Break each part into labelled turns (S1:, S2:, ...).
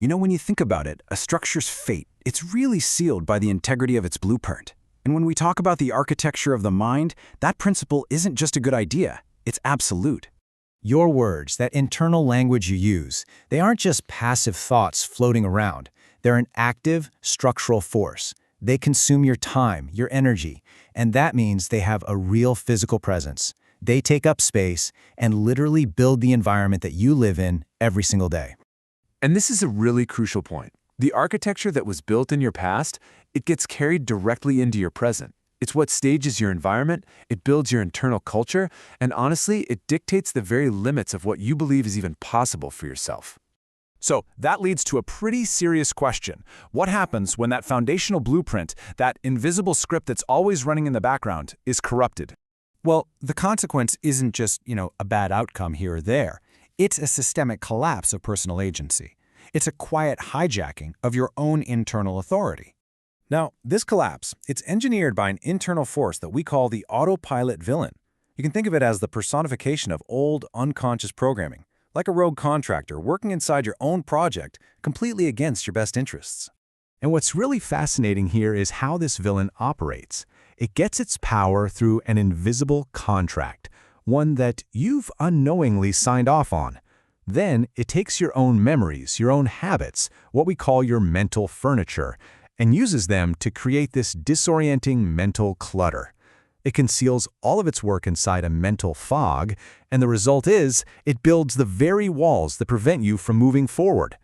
S1: When you think about it, a structure's fate, it's really sealed by the integrity of its blueprint. And when we talk about the architecture of the mind, that principle isn't just a good idea, it's absolute.
S2: Your words, that internal language you use, they aren't just passive thoughts floating around. They're an active, structural force. They consume your time, your energy, and that means they have a real physical presence. They take up space and literally build the environment that you live in every single day.
S3: And this is a really crucial point. The architecture that was built in your past, it gets carried directly into your present. It's what stages your environment, it builds your internal culture, and honestly, it dictates the very limits of what you believe is even possible for yourself.
S4: So that leads to a pretty serious question. What happens when that foundational blueprint, that invisible script that's always running in the background, is corrupted?
S1: Well, the consequence isn't just, a bad outcome here or there. It's a systemic collapse of personal agency. It's a quiet hijacking of your own internal authority. Now, this collapse, it's engineered by an internal force that we call the autopilot villain. You can think of it as the personification of old, unconscious programming, like a rogue contractor working inside your own project completely against your best interests.
S4: And what's really fascinating here is how this villain operates. It gets its power through an invisible contract, one that you've unknowingly signed off on. Then it takes your own memories, your own habits, what we call your mental furniture, and uses them to create this disorienting mental clutter. It conceals all of its work inside a mental fog, and the result is it builds the very walls that prevent you from moving forward.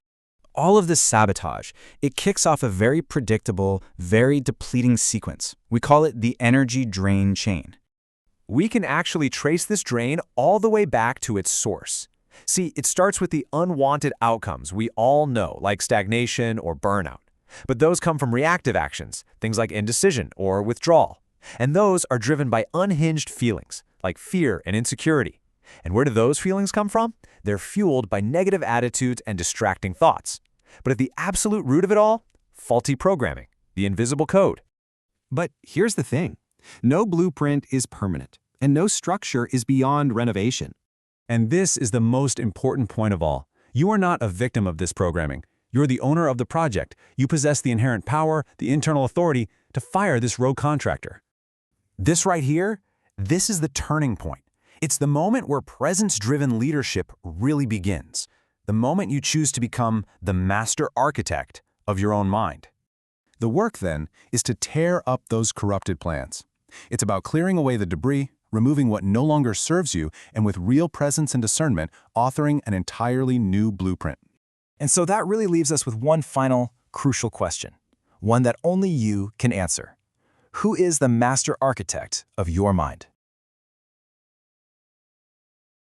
S1: All of this sabotage, it kicks off a very predictable, very depleting sequence. We call it the energy drain chain.
S4: We can actually trace this drain all the way back to its source. See, it starts with the unwanted outcomes we all know, like stagnation or burnout. But those come from reactive actions, things like indecision or withdrawal. And those are driven by unhinged feelings, like fear and insecurity. And where do those feelings come from? They're fueled by negative attitudes and distracting thoughts. But at the absolute root of it all, faulty programming, the invisible code.
S1: But here's the thing. No blueprint is permanent, and no structure is beyond renovation.
S4: And this is the most important point of all. You are not a victim of this programming. You're the owner of the project. You possess the inherent power, the internal authority to fire this rogue contractor.
S1: This right here, this is the turning point. It's the moment where presence-driven leadership really begins. The moment you choose to become the master architect of your own mind. The work, then, is to tear up those corrupted plans. It's about clearing away the debris, removing what no longer serves you, and with real presence and discernment, authoring an entirely new blueprint.
S2: And so that really leaves us with one final, crucial question, one that only you can answer. Who is the master architect of your mind?